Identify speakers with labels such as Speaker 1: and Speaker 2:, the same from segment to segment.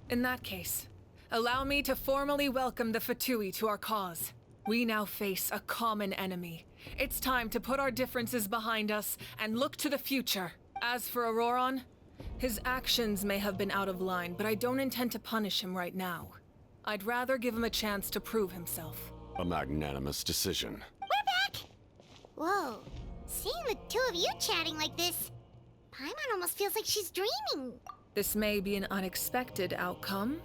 Speaker 1: In that case, allow me to formally welcome the Fatui to our cause. We now face a common enemy. It's time to put our differences behind us and look to the future. As for Auroron, his actions may have been out of line, but I don't intend to punish him right now. I'd rather give him a chance to prove himself.
Speaker 2: A magnanimous decision.
Speaker 3: We're back! Whoa, seeing the two of you chatting like this, Paimon almost feels like she's dreaming.
Speaker 1: This may be an unexpected outcome,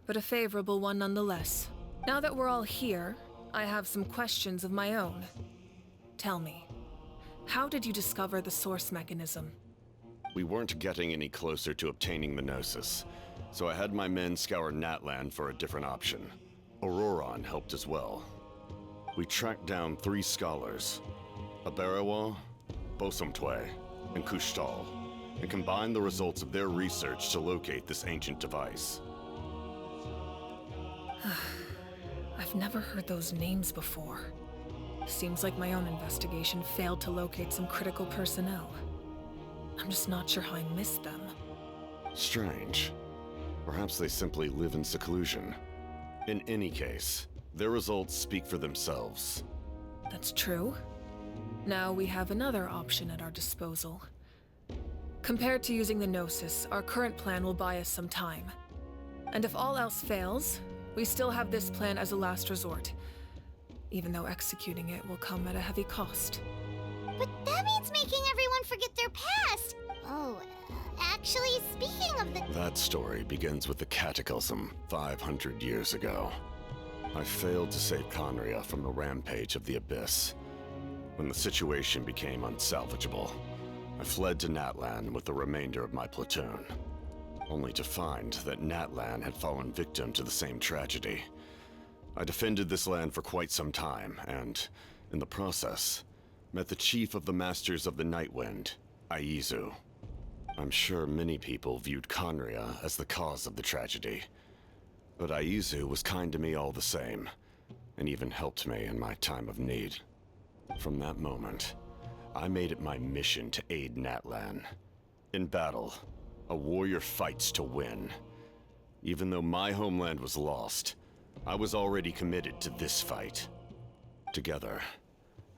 Speaker 1: but a favorable one nonetheless. Now that we're all here, I have some questions of my own. Tell me, how did you discover the source mechanism?
Speaker 2: We weren't getting any closer to obtaining the Gnosis, so I had my men scour Natlan for a different option. Auroron helped as well. We tracked down 3 scholars, Aberawa, Bosumtwe, and Kushtal, and combined the results of their research to locate this ancient device.
Speaker 1: I've never heard those names before. Seems like my own investigation failed to locate some critical personnel. I'm just not sure how I missed them.
Speaker 2: Strange. Perhaps they simply live in seclusion. In any case, their results speak for themselves.
Speaker 1: That's true. Now we have another option at our disposal. Compared to using the Gnosis, our current plan will buy us some time. And if all else fails, we still have this plan as a last resort, even though executing it will come at a heavy cost.
Speaker 3: But that means making everyone forget their past! Oh, actually, speaking of the...
Speaker 2: That story begins with the Cataclysm 500 years ago. I failed to save Conria from the rampage of the Abyss. When the situation became unsalvageable, I fled to Natlan with the remainder of my platoon, only to find that Natlan had fallen victim to the same tragedy. I defended this land for quite some time, and, in the process, met the chief of the Masters of the Nightwind, Aizu. I'm sure many people viewed Conria as the cause of the tragedy, but Aizu was kind to me all the same, and even helped me in my time of need. From that moment, I made it my mission to aid Natlan. In battle, a warrior fights to win. Even though my homeland was lost, I was already committed to this fight. Together,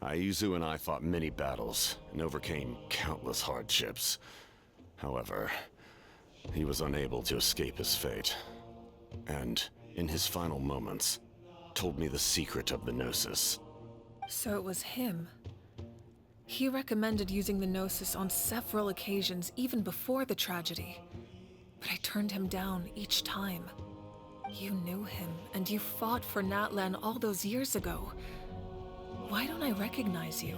Speaker 2: Aizu and I fought many battles and overcame countless hardships. However, he was unable to escape his fate, and, in his final moments, told me the secret of the Gnosis.
Speaker 1: So it was him. He recommended using the Gnosis on several occasions, even before the tragedy. But I turned him down each time. You knew him, and you fought for Natlan all those years ago. Why don't I recognize you?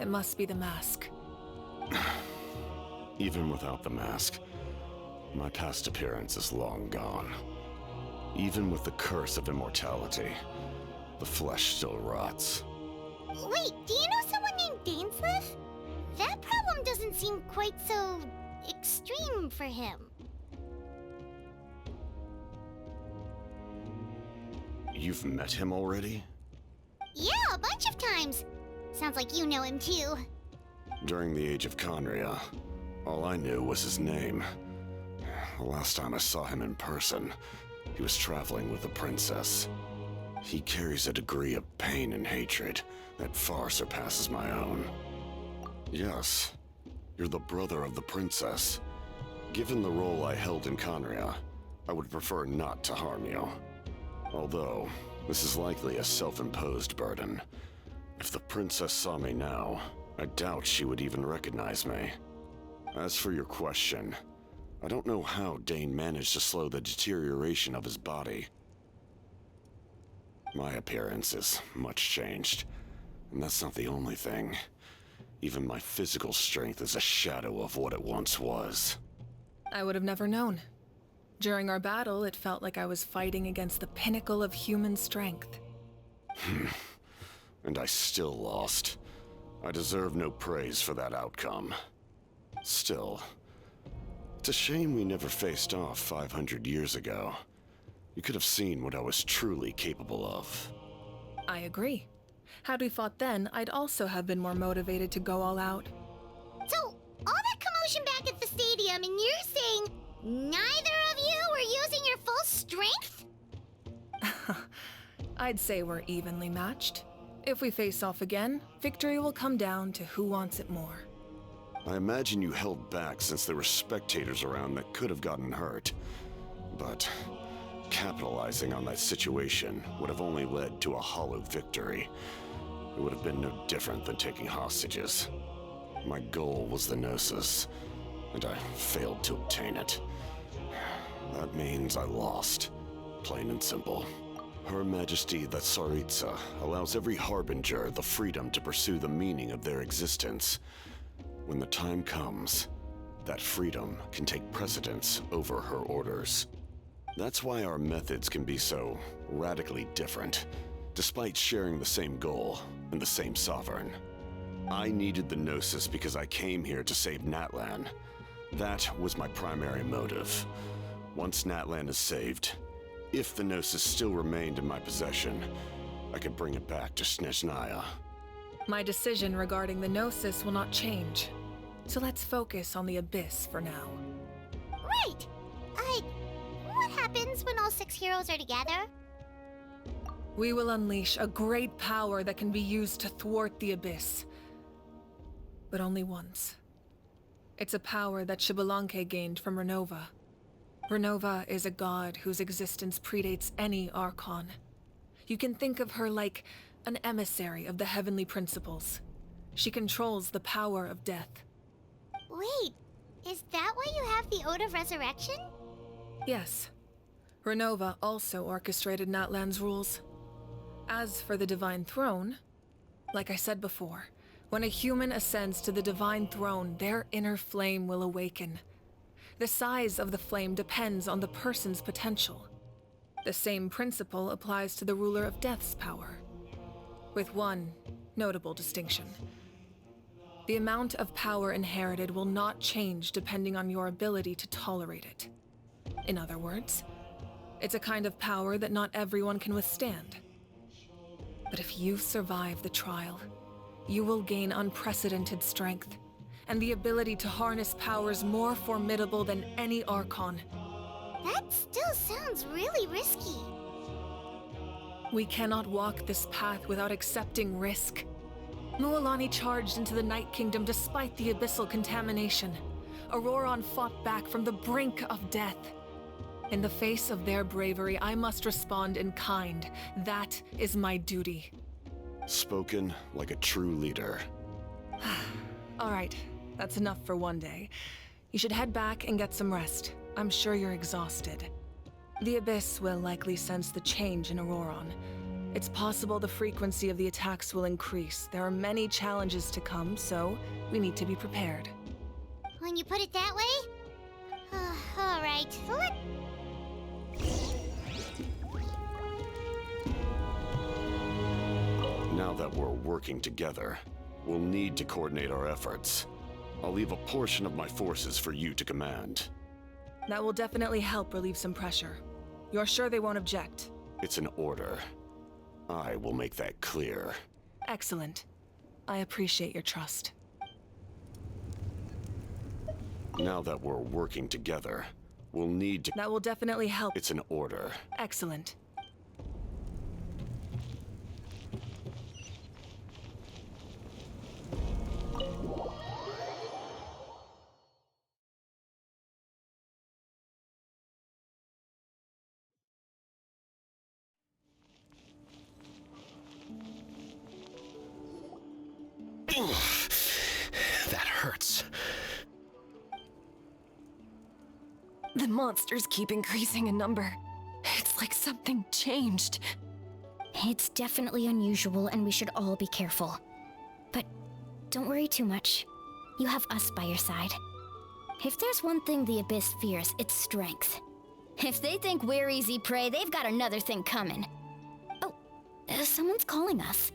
Speaker 1: It must be the mask.
Speaker 2: Even without the mask, my past appearance is long gone. Even with the curse of immortality, the flesh still rots.
Speaker 3: Wait, do you know someone named Dainsleif? That problem doesn't seem quite so... extreme for him.
Speaker 2: You've met him already?
Speaker 3: Yeah, a bunch of times. Sounds like you know him too.
Speaker 2: During the age of Conria, all I knew was his name. The last time I saw him in person, he was traveling with the princess. He carries a degree of pain and hatred that far surpasses my own. Yes, you're the brother of the princess. Given the role I held in Conria, I would prefer not to harm you. Although, this is likely a self-imposed burden. If the princess saw me now, I doubt she would even recognize me. As for your question, I don't know how Dane managed to slow the deterioration of his body. My appearance is much changed, and that's not the only thing. Even my physical strength is a shadow of what it once was.
Speaker 1: I would have never known. During our battle, it felt like I was fighting against the pinnacle of human strength.
Speaker 2: And I still lost. I deserve no praise for that outcome. Still, it's a shame we never faced off 500 years ago. You could have seen what I was truly capable of.
Speaker 1: I agree. Had we fought then, I'd also have been more motivated to go all out.
Speaker 3: So, all that commotion back at the stadium, and you're saying neither of you were using your full strength?
Speaker 1: I'd say we're evenly matched. If we face off again, victory will come down to who wants it more.
Speaker 2: I imagine you held back since there were spectators around that could have gotten hurt. But capitalizing on that situation would have only led to a hollow victory. It would have been no different than taking hostages. My goal was the Gnosis, and I failed to obtain it. That means I lost, plain and simple. Her Majesty the Tsaritsa allows every Harbinger the freedom to pursue the meaning of their existence. When the time comes, that freedom can take precedence over her orders. That's why our methods can be so radically different, despite sharing the same goal and the same sovereign. I needed the Gnosis because I came here to save Natlan. That was my primary motive. Once Natlan is saved, if the Gnosis still remained in my possession, I could bring it back to Snezhnaya.
Speaker 1: My decision regarding the Gnosis will not change. So let's focus on the Abyss for now.
Speaker 3: Right! What happens when all 6 heroes are together?
Speaker 1: We will unleash a great power that can be used to thwart the Abyss. But only once. It's a power that Xbalanque gained from Renova. Renova is a god whose existence predates any Archon. You can think of her like an emissary of the heavenly principles. She controls the power of death.
Speaker 3: Wait, is that why you have the Ode of Resurrection?
Speaker 1: Yes. Renova also orchestrated Natlan's rules. As for the Divine Throne, like I said before, when a human ascends to the Divine Throne, their inner flame will awaken. The size of the flame depends on the person's potential. The same principle applies to the ruler of Death's power, with one notable distinction. The amount of power inherited will not change depending on your ability to tolerate it. In other words, it's a kind of power that not everyone can withstand. But if you survive the trial, you will gain unprecedented strength, and the ability to harness powers more formidable than any Archon.
Speaker 3: That still sounds really risky.
Speaker 1: We cannot walk this path without accepting risk. Mualani charged into the Night Kingdom despite the abyssal contamination. Auroron fought back from the brink of death. In the face of their bravery, I must respond in kind. That is my duty.
Speaker 2: Spoken like a true leader.
Speaker 1: All right, that's enough for one day. You should head back and get some rest. I'm sure you're exhausted. The Abyss will likely sense the change in Auroron. It's possible the frequency of the attacks will increase. There are many challenges to come, so we need to be prepared.
Speaker 3: When you put it that way? Alright,
Speaker 2: Now that we're working together, we'll need to coordinate our efforts. I'll leave a portion of my forces for you to command.
Speaker 1: That will definitely help relieve some pressure. You're sure they won't object?
Speaker 2: It's an order. I will make that clear.
Speaker 1: Excellent. I appreciate your trust.
Speaker 2: Now that we're working together, we'll need to...
Speaker 1: That will definitely help.
Speaker 2: It's an order.
Speaker 1: Excellent.
Speaker 4: That hurts.
Speaker 5: The monsters keep increasing in number. It's like something changed.
Speaker 6: It's definitely unusual and we should all be careful. But don't worry too much. You have us by your side. If there's one thing the Abyss fears, it's strength. If they think we're easy prey, they've got another thing coming. Oh, someone's calling us.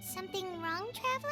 Speaker 3: Something wrong, Traveler?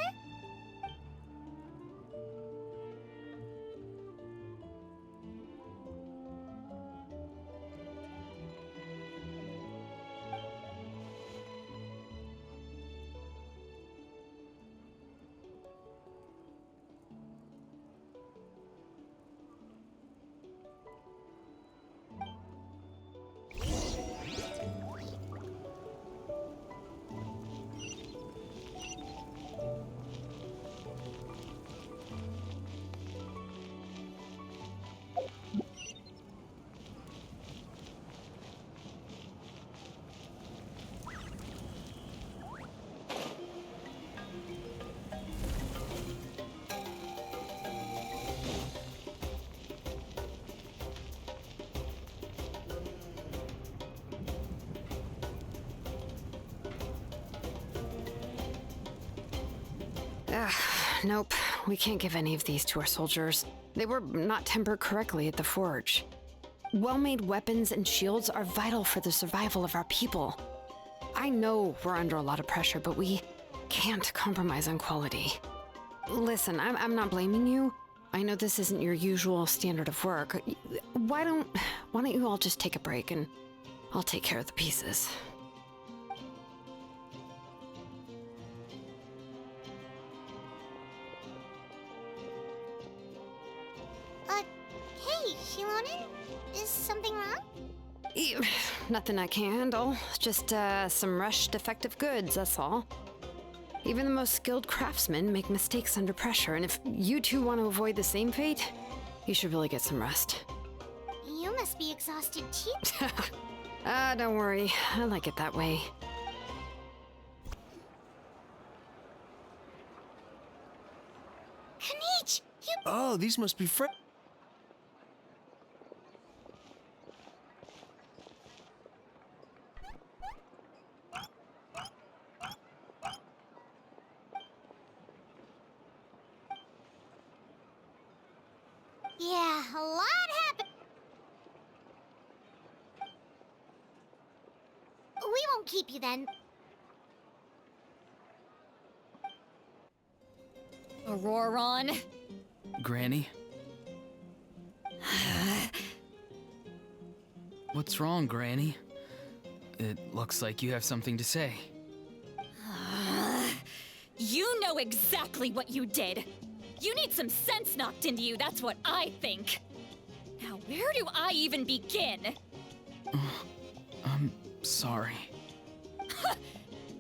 Speaker 5: Nope. We can't give any of these to our soldiers. They were not tempered correctly at the forge. Well-made weapons and shields are vital for the survival of our people. I know we're under a lot of pressure, but we can't compromise on quality. Listen, I'm not blaming you. I know this isn't your usual standard of work. Why don't you all just take a break and I'll take care of the pieces.
Speaker 3: Hey, Shilonen? Is something wrong?
Speaker 5: Nothing I can handle. Just, some rushed defective goods, that's all. Even the most skilled craftsmen make mistakes under pressure, and if you two want to avoid the same fate, you should really get some rest.
Speaker 3: You must be exhausted too.
Speaker 5: Don't worry. I like it that way.
Speaker 3: Kanich, you...
Speaker 4: Oh, these must be
Speaker 3: Yeah, a lot happened. We won't keep you then.
Speaker 7: Auroron.
Speaker 4: Granny? What's wrong, Granny? It looks like you have something to say.
Speaker 7: You know exactly what you did. You need some sense knocked into you, that's what I think. Now, where do I even begin?
Speaker 4: I'm sorry.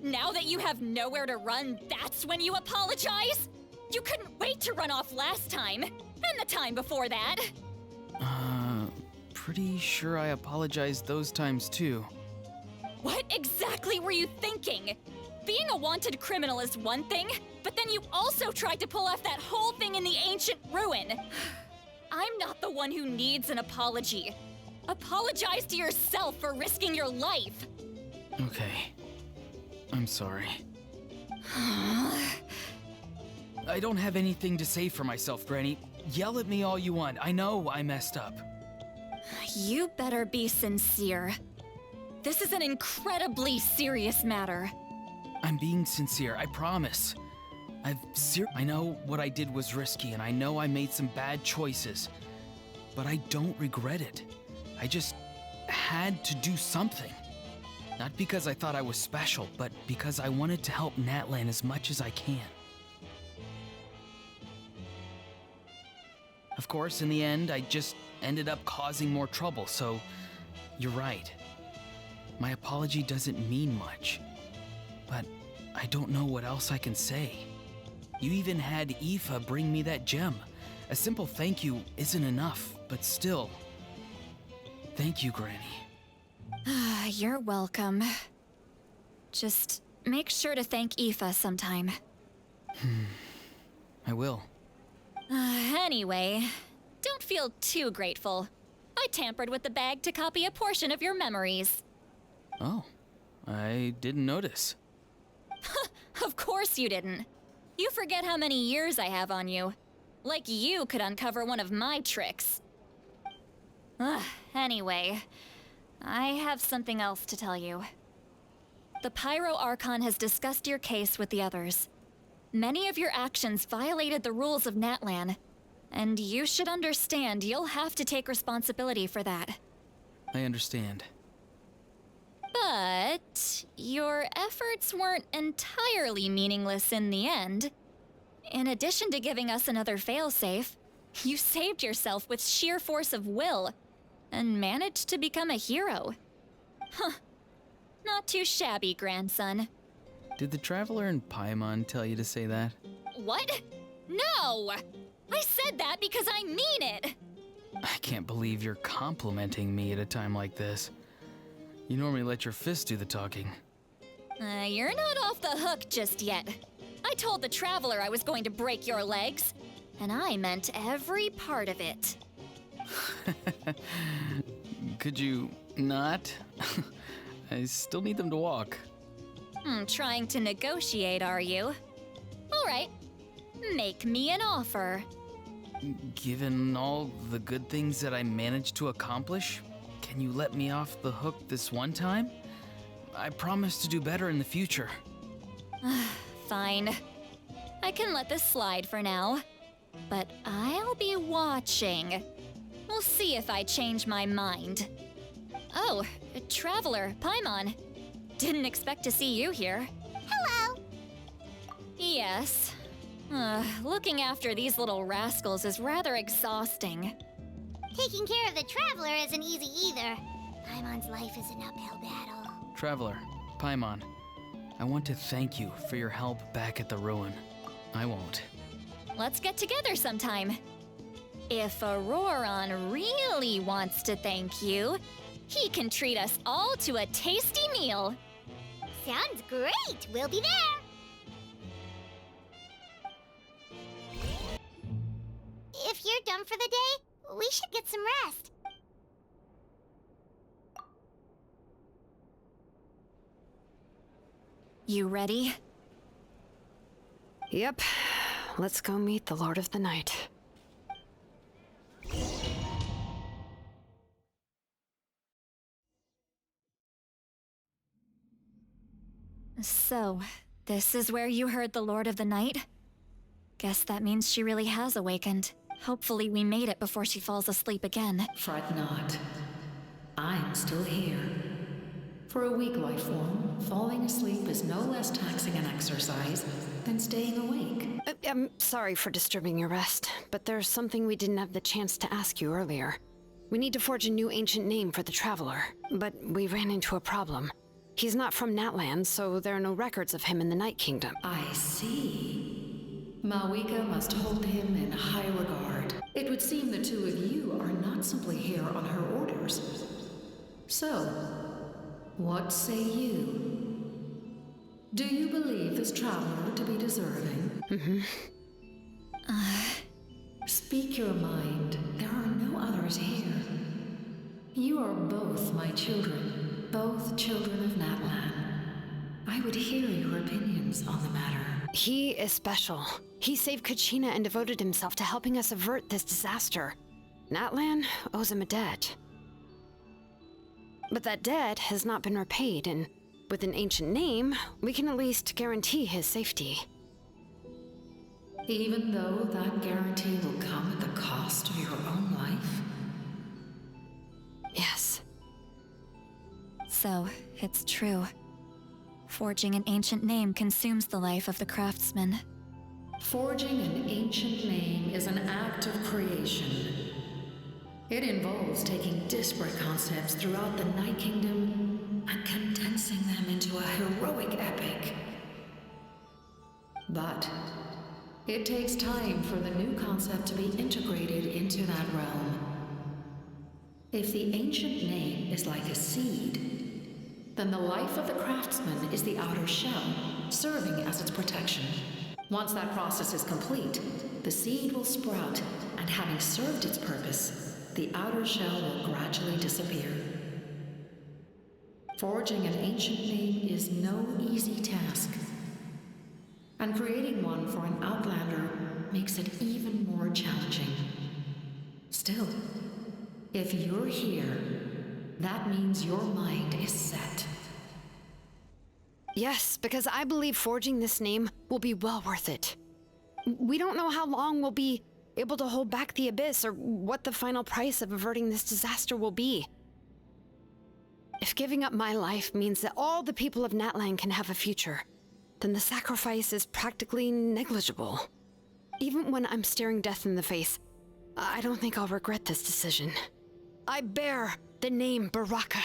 Speaker 7: Now that you have nowhere to run, that's when you apologize? You couldn't wait to run off last time, and the time before that.
Speaker 4: Pretty sure I apologized those times too.
Speaker 7: What exactly were you thinking? Being a wanted criminal is one thing, but then you also tried to pull off that whole thing in the ancient ruin. I'm not the one who needs an apology. Apologize to yourself for risking your life.
Speaker 4: Okay. I'm sorry. I don't have anything to say for myself, Granny. Yell at me all you want. I know I messed up.
Speaker 7: You better be sincere. This is an incredibly serious matter.
Speaker 4: I'm being sincere, I promise. I know what I did was risky, and I know I made some bad choices. But I don't regret it. I just had to do something. Not because I thought I was special, but because I wanted to help Natlan as much as I can. Of course, in the end, I just ended up causing more trouble, so you're right. My apology doesn't mean much, but I don't know what else I can say. You even had Aoife bring me that gem. A simple thank you isn't enough, but still. Thank you, Granny.
Speaker 7: You're welcome. Just make sure to thank Aoife sometime.
Speaker 4: I will.
Speaker 7: Anyway, don't feel too grateful. I tampered with the bag to copy a portion of your memories.
Speaker 4: Oh, I didn't notice.
Speaker 7: Of course you didn't. You forget how many years I have on you. Like you could uncover one of my tricks. Anyway, I have something else to tell you. The Pyro Archon has discussed your case with the others. Many of your actions violated the rules of Natlan, and you should understand you'll have to take responsibility for that.
Speaker 4: I understand.
Speaker 7: But your efforts weren't entirely meaningless in the end. In addition to giving us another failsafe, you saved yourself with sheer force of will and managed to become a hero. Huh. Not too shabby, grandson.
Speaker 4: Did the Traveler in Paimon tell you to say that?
Speaker 7: What? No! I said that because I mean it!
Speaker 4: I can't believe you're complimenting me at a time like this. You normally let your fists do the talking.
Speaker 7: You're not off the hook just yet. I told the Traveler I was going to break your legs, and I meant every part of it.
Speaker 4: Could you not? I still need them to walk.
Speaker 7: Trying to negotiate, are you? All right, Make me an offer.
Speaker 4: Given all the good things that I managed to accomplish, can you let me off the hook this one time? I promise to do better in the future.
Speaker 7: Fine. I can let this slide for now. But I'll be watching. We'll see if I change my mind. Oh, Traveler, Paimon. Didn't expect to see you here.
Speaker 3: Hello!
Speaker 7: Yes. Looking after these little rascals is rather exhausting.
Speaker 3: Taking care of the Traveler isn't easy either. Paimon's life is an uphill battle.
Speaker 4: Traveler, Paimon, I want to thank you for your help back at the ruin. I won't.
Speaker 7: Let's get together sometime. If Auroron really wants to thank you, he can treat us all to a tasty meal.
Speaker 3: Sounds great! We'll be there! If you're done for the day, we should get some rest.
Speaker 7: You ready?
Speaker 5: Yep. Let's go meet the Lord of the Night.
Speaker 7: So, this is where you heard the Lord of the Night? Guess that means she really has awakened. Hopefully we made it before she falls asleep again.
Speaker 8: Fret not. I'm still here. For a weak life form, falling asleep is no less taxing an exercise than staying awake.
Speaker 5: I'm sorry for disturbing your rest, but there's something we didn't have the chance to ask you earlier. We need to forge a new ancient name for the Traveler, but we ran into a problem. He's not from Natland, so there are no records of him in the Night Kingdom.
Speaker 8: I see. Mawika must hold him in high regard. It would seem the two of you are not simply here on her orders. So, what say you? Do you believe this Traveler to be deserving? Speak your mind. There are no others here. You are both my children, both children of Natlan. I would hear your opinions on the matter.
Speaker 5: He is special. He saved Kachina and devoted himself to helping us avert this disaster. Natlan owes him a debt. But that debt has not been repaid, and with an ancient name, we can at least guarantee his safety.
Speaker 8: Even though that guarantee will come at the cost of your own life?
Speaker 5: Yes.
Speaker 7: So, it's true. Forging an ancient name consumes the life of the craftsman.
Speaker 8: Forging an ancient name is an act of creation. It involves taking disparate concepts throughout the Night Kingdom and condensing them into a heroic epic. But it takes time for the new concept to be integrated into that realm. If the ancient name is like a seed, then the life of the craftsman is the outer shell, serving as its protection. Once that process is complete, the seed will sprout, and having served its purpose, the outer shell will gradually disappear. Forging an ancient name is no easy task, and creating one for an outlander makes it even more challenging. Still, if you're here, that means your mind is set.
Speaker 5: Yes, because I believe forging this name will be well worth it. We don't know how long we'll be able to hold back the Abyss, or what the final price of averting this disaster will be. If giving up my life means that all the people of Natlan can have a future, then the sacrifice is practically negligible. Even when I'm staring death in the face, I don't think I'll regret this decision. I bear the name Baraka.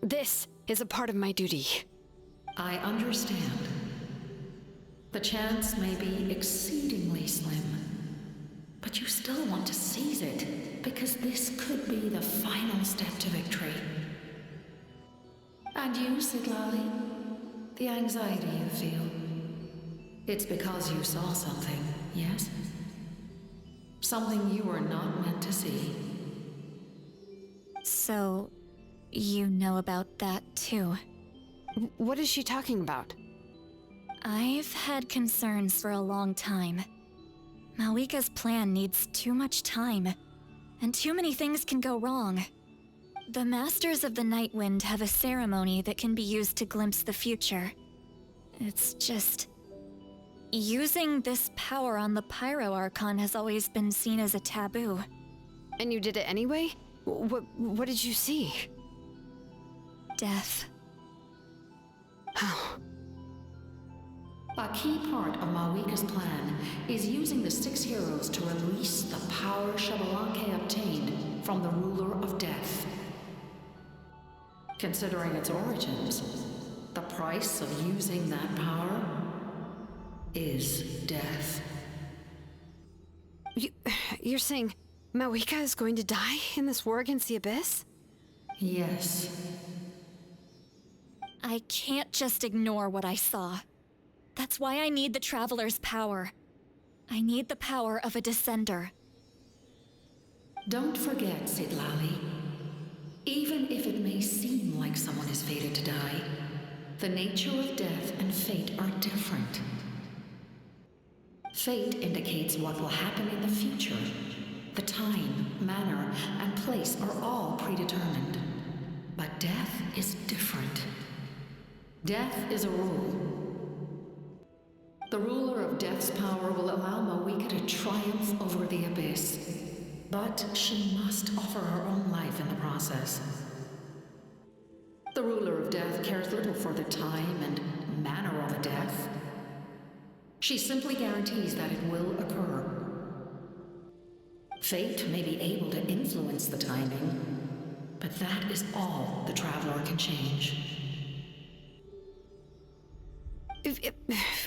Speaker 5: This is a part of my duty.
Speaker 8: I understand. The chance may be exceedingly slim, but you still want to seize it, because this could be the final step to victory. And you, Siglali, the anxiety you feel, it's because you saw something, yes? Something you were not meant to see.
Speaker 7: So, you know about that too.
Speaker 5: What is she talking about?
Speaker 7: I've had concerns for a long time. Malika's plan needs too much time, and too many things can go wrong. The Masters of the Night Wind have a ceremony that can be used to glimpse the future. It's just... using this power on the Pyro Archon has always been seen as a taboo.
Speaker 5: And you did it anyway? What did you see?
Speaker 7: Death.
Speaker 5: How?
Speaker 8: A key part of Malika's plan is using the 6 heroes to release the power Xbalanque obtained from the ruler of death. Considering its origins, the price of using that power is death.
Speaker 5: You're saying Malika is going to die in this war against the Abyss?
Speaker 8: Yes.
Speaker 7: I can't just ignore what I saw. That's why I need the Traveler's power. I need the power of a Descender.
Speaker 8: Don't forget, Citlali. Even if it may seem like someone is fated to die, the nature of death and fate are different. Fate indicates what will happen in the future. The time, manner, and place are all predetermined. But death is different. Death is a rule. The ruler of death's power will allow Malika to triumph over the Abyss. But she must offer her own life in the process. The ruler of death cares little for the time and manner of a death. She simply guarantees that it will occur. Fate may be able to influence the timing, but that is all the Traveler can change.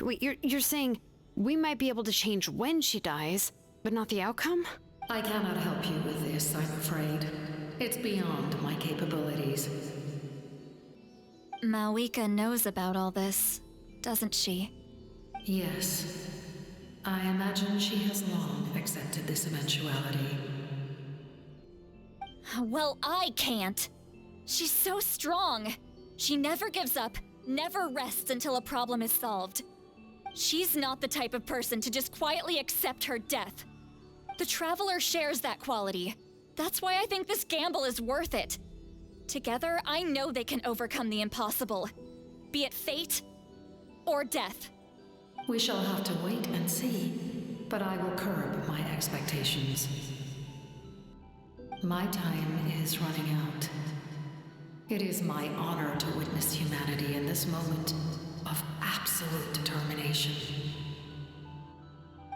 Speaker 5: Wait, you're saying we might be able to change when she dies, but not the outcome?
Speaker 8: I cannot help you with this, I'm afraid. It's beyond my capabilities.
Speaker 7: Malika knows about all this, doesn't she?
Speaker 8: Yes. I imagine she has long accepted this eventuality.
Speaker 7: Well, I can't. She's so strong. She never gives up, never rests until a problem is solved. She's not the type of person to just quietly accept her death. The Traveler shares that quality. That's why I think this gamble is worth it. Together, I know they can overcome the impossible. Be it fate or death.
Speaker 8: We shall have to wait and see, but I will curb my expectations. My time is running out. It is my honor to witness humanity in this moment of absolute determination.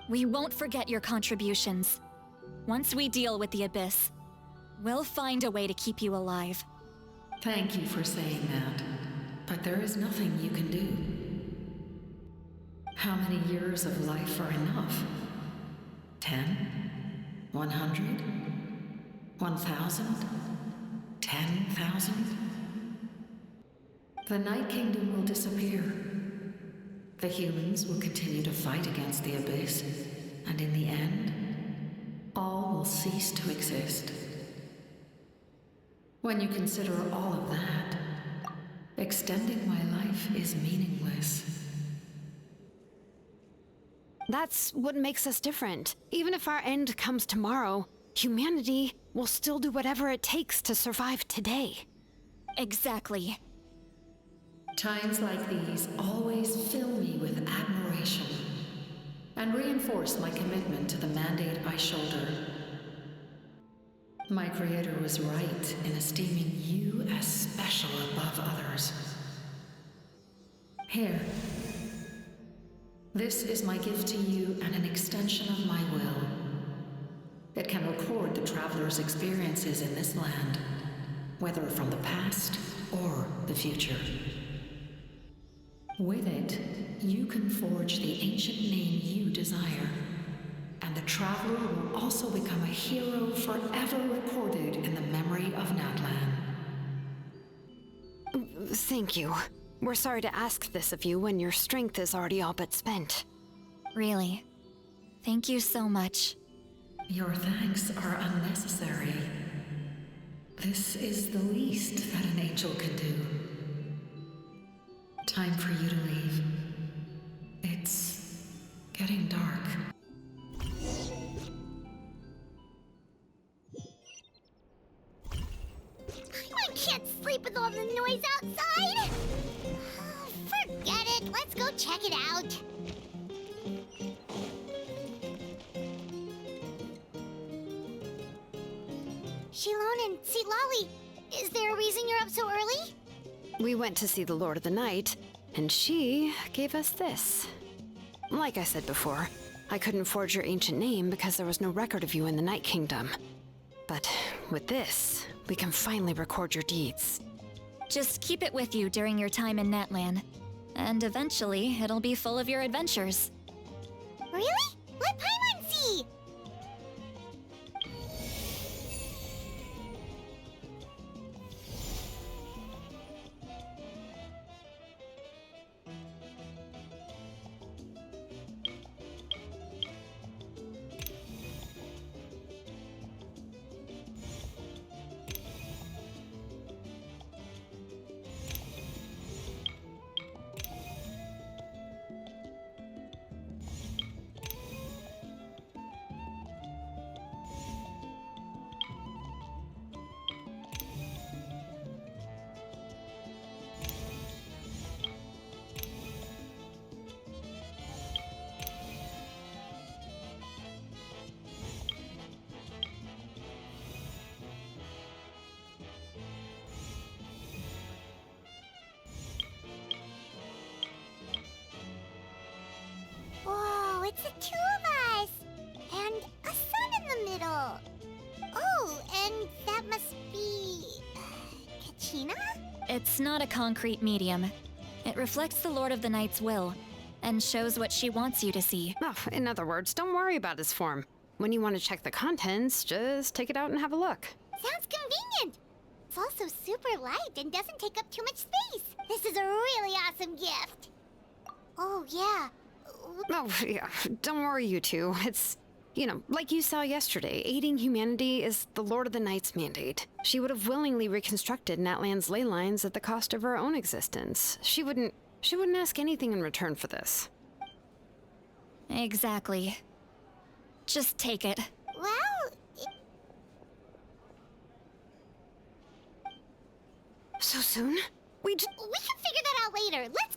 Speaker 7: We won't forget your contributions. Once we deal with the Abyss, we'll find a way to keep you alive.
Speaker 8: Thank you for saying that, but there is nothing you can do. How many years of life are enough? 10? 100? 1,000? 10,000? The Night Kingdom will disappear. The humans will continue to fight against the Abyss, and in the end, all will cease to exist. When you consider all of that, extending my life is meaningless.
Speaker 5: That's what makes us different. Even if our end comes tomorrow, humanity will still do whatever it takes to survive today.
Speaker 7: Exactly.
Speaker 8: Times like these always fill me with admiration and reinforce my commitment to the mandate I shoulder. My Creator was right in esteeming you as special above others. Here. This is my gift to you and an extension of my will. It can record the Traveler's experiences in this land, whether from the past or the future. With it, you can forge the ancient name you desire, and the Traveler will also become a hero forever recorded in the memory of Natlan.
Speaker 5: Thank you. We're sorry to ask this of you when your strength is already all but spent.
Speaker 7: Really. Thank you so much.
Speaker 8: Your thanks are unnecessary. This is the least that an angel can do. Time for you to leave. It's getting dark.
Speaker 3: guys outside? Forget it. Let's go check it out. Shilon and Lolly, is there a reason you're up so early?
Speaker 5: We went to see the Lord of the Night, and she gave us this. Like I said before, I couldn't forge your ancient name because there was no record of you in the Night Kingdom. But with this, we can finally record your deeds.
Speaker 7: Just keep it with you during your time in Natlan. And eventually, it'll be full of your adventures.
Speaker 3: Really? Let Paimon see! Whoa, it's the two of us! And a sun in the middle! Oh, and that must be... Kachina?
Speaker 7: It's not a concrete medium. It reflects the Lord of the Night's will, and shows what she wants you to see.
Speaker 5: Oh, in other words, don't worry about his form. When you want to check the contents, just take it out and have a look.
Speaker 3: Sounds convenient! It's also super light and doesn't take up too much space. This is a really awesome gift. Oh, yeah.
Speaker 5: Oh, yeah, don't worry, you two. It's, like you saw yesterday, aiding humanity is the Lord of the Night's mandate. She would have willingly reconstructed Natlan's ley lines at the cost of her own existence. She wouldn't ask anything in return for this.
Speaker 7: Exactly. Just take it.
Speaker 3: Well,
Speaker 5: So soon?
Speaker 3: we can figure that out later. Let's